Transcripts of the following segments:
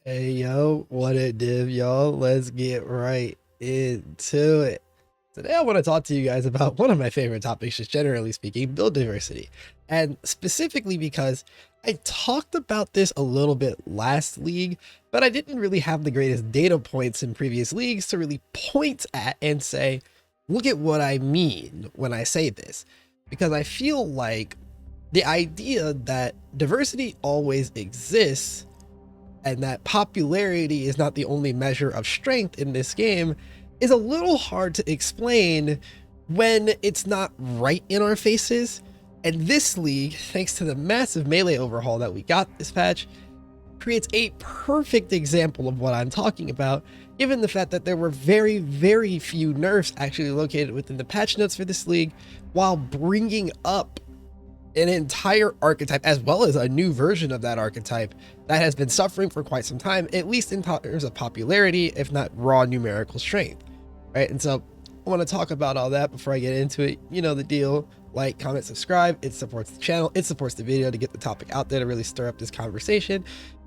Hey yo, what it div, y'all? Let's get right into it. Today I want to talk to you guys about one of my favorite topics, just generally speaking, build diversity. And specifically because I talked about this a little bit last league, but I didn't really have the greatest data points in previous leagues to really point at and say, look at what I mean when I say this. Because I feel like the idea that diversity always exists and that popularity is not the only measure of strength in this game is a little hard to explain when it's not right in our faces. And this league, thanks to the massive melee overhaul that we got this patch, creates a perfect example of what I'm talking about, given the fact that there were very, very few nerfs actually located within the patch notes for this league, while bringing up an entire archetype as well as a new version of that archetype that has been suffering for quite some time, at least in terms of popularity, if not raw numerical strength, right? And so I want to talk about all that before I get into it. You know the deal: like, comment, subscribe. It supports the channel, it supports the video to get the topic out there, to really stir up this conversation.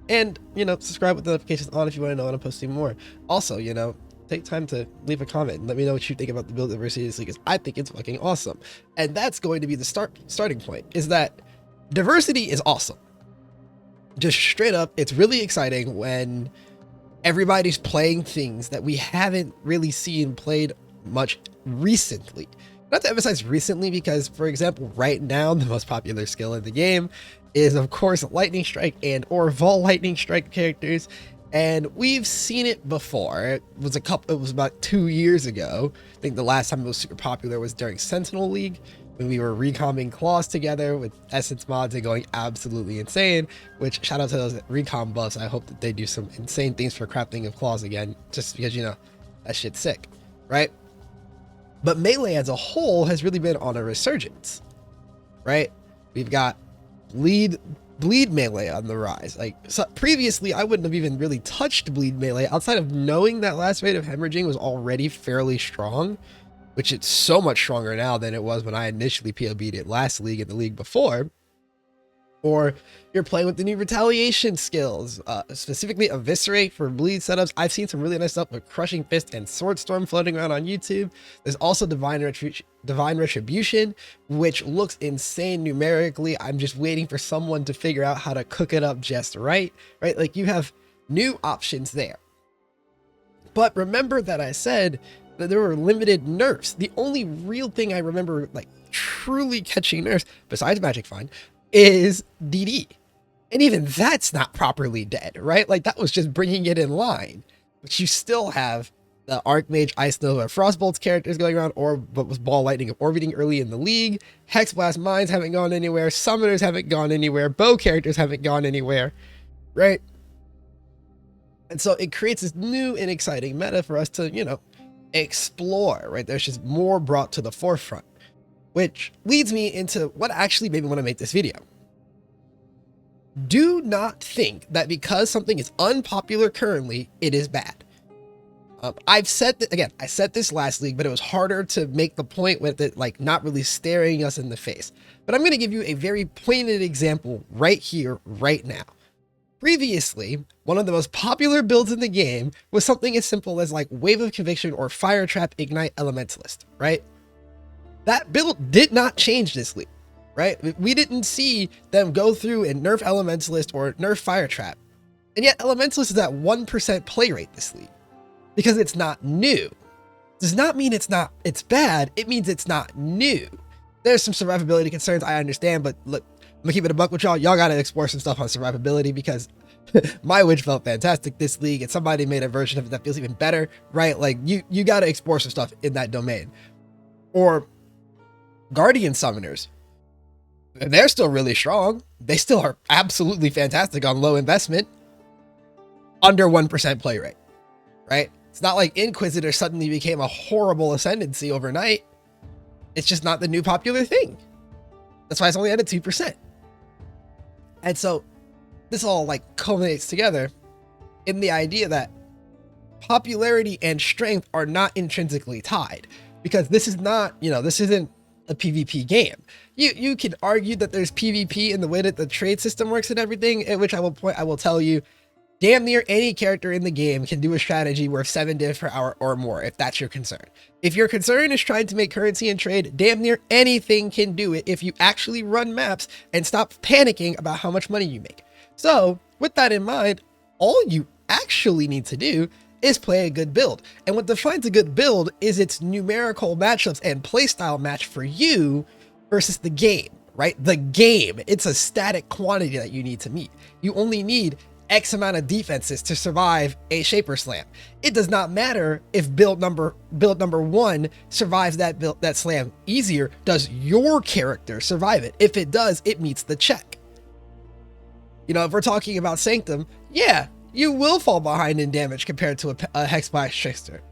And subscribe with notifications on if you want to know when I'm posting more. Also, take time to leave a comment and let me know what you think about the build diversity of this league, because I think it's fucking awesome. And that's going to be the starting point, is that diversity is awesome. Just straight up, it's really exciting when everybody's playing things that we haven't really seen played much recently. Not to emphasize recently, because, for example, right now, the most popular skill in the game is, of course, Lightning Strike and or Vol Lightning Strike characters. And we've seen it before. It was about 2 years ago. I think the last time it was super popular was during Sentinel League, when we were recombing claws together with essence mods and going absolutely insane, which, shout out to those recom buffs. I hope that they do some insane things for crafting of claws again, just because, that shit's sick, right? But melee as a whole has really been on a resurgence, right? We've got bleed melee on the rise. Like, so previously, I wouldn't have even really touched bleed melee outside of knowing that last rate of hemorrhaging was already fairly strong, which it's so much stronger now than it was when I initially POB'd it last league and the league before. Or you're playing with the new retaliation skills, specifically Eviscerate for bleed setups. I've seen some really nice stuff with Crushing Fist and Sword Storm floating around on YouTube. There's also Divine Retribution, which looks insane numerically. I'm just waiting for someone to figure out how to cook it up just right? Like, you have new options there. But remember that I said that there were limited nerfs. The only real thing I remember, like, truly catching nerfs, besides Magic Find, is DD. And even that's not properly dead, right? Like, that was just bringing it in line. But you still have the Archmage, Ice Nova, Frostbolt's characters going around, or what was Ball Lightning orbiting early in the league. Hexblast Mines haven't gone anywhere. Summoners haven't gone anywhere. Bow characters haven't gone anywhere, right? And so it creates this new and exciting meta for us to, explore, right? There's just more brought to the forefront, which leads me into what actually made me want to make this video. Do not think that because something is unpopular currently, it is bad. I've said that, again, I said this last league, but it was harder to make the point with it, like, not really staring us in the face. But I'm going to give you a very pointed example right here, right now. Previously, one of the most popular builds in the game was something as simple as, like, Wave of Conviction or Fire Trap Ignite Elementalist, right? That build did not change this league, right? We didn't see them go through and nerf Elementalist or nerf Fire Trap. And yet Elementalist is at 1% play rate this league, because it's not new. Does not mean it's bad. It means it's not new. There's some survivability concerns, I understand, but look, I'm gonna keep it a buck with y'all. Y'all gotta explore some stuff on survivability, because my witch felt fantastic this league, and somebody made a version of it that feels even better, right? Like, you gotta explore some stuff in that domain. Or Guardian Summoners, they're still really strong. They still are absolutely fantastic on low investment, under 1% play rate, right? It's not like Inquisitor suddenly became a horrible ascendancy overnight. It's just not the new popular thing. That's why it's only at a 2%. And so this all, like, culminates together in the idea that popularity and strength are not intrinsically tied, because this is not, this isn't a PvP game. You can argue that there's PvP in the way that the trade system works and everything, at which I will tell you, Damn near any character in the game can do a strategy worth 7 div per hour or more, if that's your concern. If your concern is trying to make currency and trade, damn near anything can do it if you actually run maps and stop panicking about how much money you make. So with that in mind, all you actually need to do is play a good build. And what defines a good build is its numerical matchups and playstyle match for you versus the game, right? The game, it's a static quantity that you need to meet. You only need X amount of defenses to survive a Shaper Slam. It does not matter if build number 1 survives that slam easier. Does your character survive it? If it does, it meets the check. You know, if we're talking about Sanctum, yeah, you will fall behind in damage compared to a Hexblast Trickster.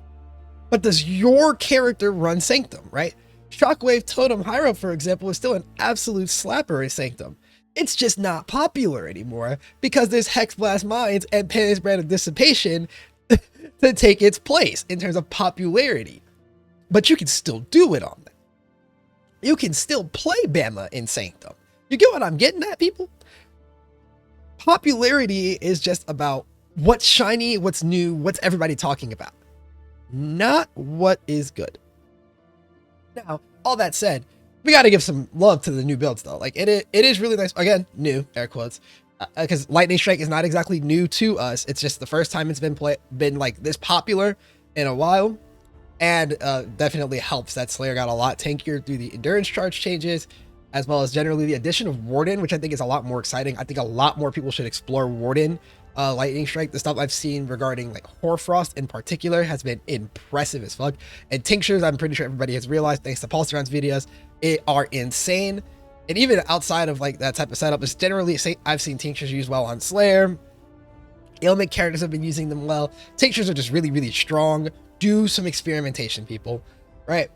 But does your character run Sanctum, right? Shockwave Totem Hyro, for example, is still an absolute slapper in Sanctum. It's just not popular anymore because there's Hexblast Mines and Penance Brand of Dissipation to take its place in terms of popularity. But you can still do it on that. You can still play Bama in Sanctum. You get what I'm getting at, people? Popularity is just about what's shiny, what's new, what's everybody talking about, not what is good. Now, all that said, we got to give some love to the new builds though. Like it is really nice. Again, new air quotes, because Lightning Strike is not exactly new to us. It's just the first time it's been like this popular in a while, and definitely helps that Slayer got a lot tankier through the endurance charge changes, as well as generally the addition of Warden, which I think is a lot more exciting. I think a lot more people should explore Warden. Lightning Strike, the stuff I've seen regarding like Hoarfrost in particular has been impressive as fuck. And tinctures, I'm pretty sure everybody has realized thanks to Pulseron's videos, are insane. And even outside of like that type of setup, is generally I've seen tinctures used well on Slayer. Ailment characters have been using them well. Tinctures are just really, really strong. Do some experimentation, people, right?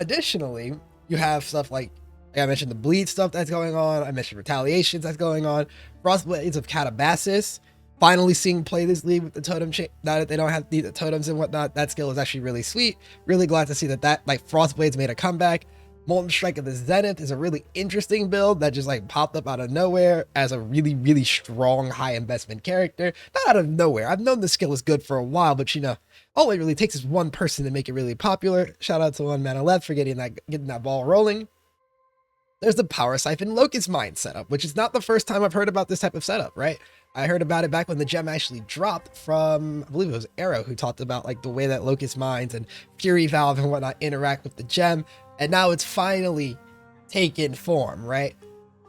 Additionally, you have stuff like I mentioned the bleed stuff that's going on. I mentioned retaliations that's going on. Frostblades of Catabasis. Finally seeing play this league with the totem chain. Now that they don't have the totems and whatnot, that skill is actually really sweet. Really glad to see that like Frostblades made a comeback. Molten Strike of the Zenith is a really interesting build that just like popped up out of nowhere as a really, really strong high investment character. Not out of nowhere. I've known the skill is good for a while, but you know, all it really takes is one person to make it really popular. Shout out to One Mana Left for getting that ball rolling. There's the Power Siphon Locust Mine setup, which is not the first time I've heard about this type of setup, right? I heard about it back when the gem actually dropped from, I believe it was Arrow, who talked about like the way that Locust Mines and Fury Valve and whatnot interact with the gem. And now it's finally taken form, right?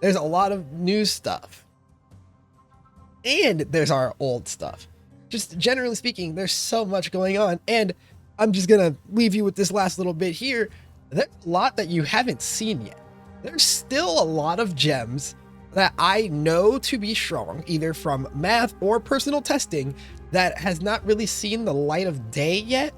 There's a lot of new stuff. And there's our old stuff. Just generally speaking, there's so much going on. And I'm just going to leave you with this last little bit here. There's a lot that you haven't seen yet. There's still a lot of gems that I know to be strong, either from math or personal testing, that has not really seen the light of day yet,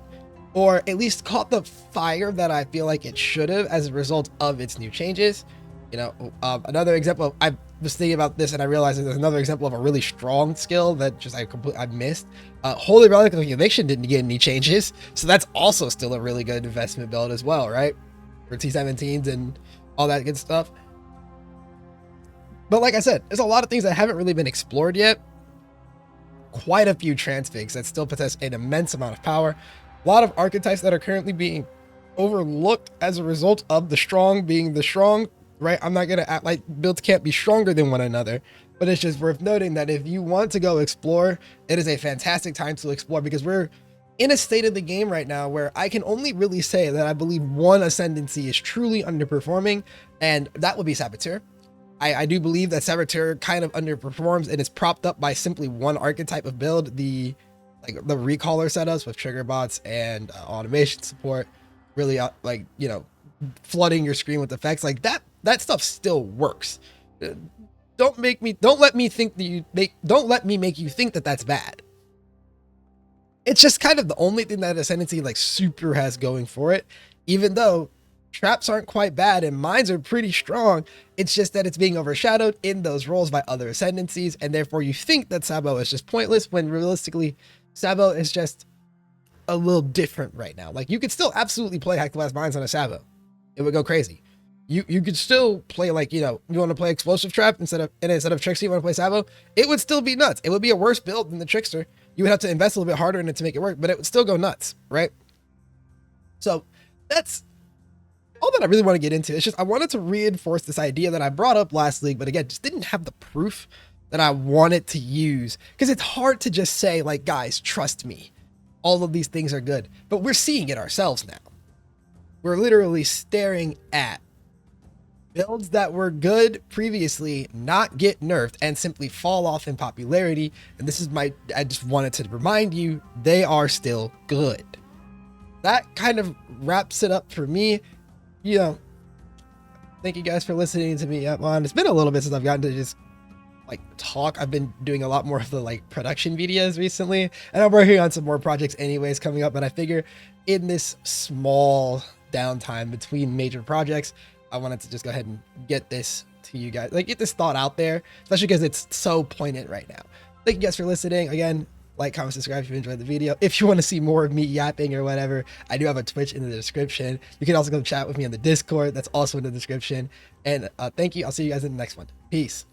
or at least caught the fire that I feel like it should have as a result of its new changes. You know, another example, I was thinking about this and I realized there's another example of a really strong skill that just I missed. Holy Relic of Eviction didn't get any changes, so that's also still a really good investment build as well, right? For T17s and all that good stuff. But like I said, there's a lot of things that haven't really been explored yet. Quite a few transfigs that still possess an immense amount of power. A lot of archetypes that are currently being overlooked as a result of the strong being the strong, right? I'm not going to act like builds can't be stronger than one another, but it's just worth noting that if you want to go explore, it is a fantastic time to explore, because we're in a state of the game right now where I can only really say that I believe one ascendancy is truly underperforming, and that would be Saboteur. I do believe that Saboteur kind of underperforms and is propped up by simply one archetype of build, the recaller setups with trigger bots and automation support, really like, you know, flooding your screen with effects like that. That stuff still works. Don't let me make you think that that's bad. It's just kind of the only thing that Ascendancy like super has going for it, even though traps aren't quite bad and mines are pretty strong. It's just that it's being overshadowed in those roles by other ascendancies, and therefore you think that Sabo is just pointless when realistically Sabo is just a little different right now. Like, you could still absolutely play Hexblast Mines on a Sabo. It would go crazy. you could still play, like, you know, you want to play Explosive Trap instead of Trickster, you want to play Sabo, it would still be nuts. It would be a worse build than the Trickster. You would have to invest a little bit harder in it to make it work, but it would still go nuts, right? So that's all that I really want to get into. It's just I wanted to reinforce this idea that I brought up last league, but again, just didn't have the proof that I wanted to use, because it's hard to just say, like, guys, trust me, all of these things are good, but we're seeing it ourselves now. We're literally staring at builds that were good previously not get nerfed and simply fall off in popularity. And this is I just wanted to remind you, they are still good. That kind of wraps it up for me. You know, thank you guys for listening to me up on. It's been a little bit since I've gotten to just like talk. I've been doing a lot more of the like production videos recently, and I'm working on some more projects anyways coming up, but I figure in this small downtime between major projects, I wanted to just go ahead and get this to you guys, like get this thought out there, especially because it's so poignant right now. Thank you guys for listening. Again, like, comment, subscribe if you enjoyed the video. If you want to see more of me yapping or whatever, I do have a Twitch in the description. You can also go chat with me on the Discord. That's also in the description. And thank you. I'll see you guys in the next one. Peace.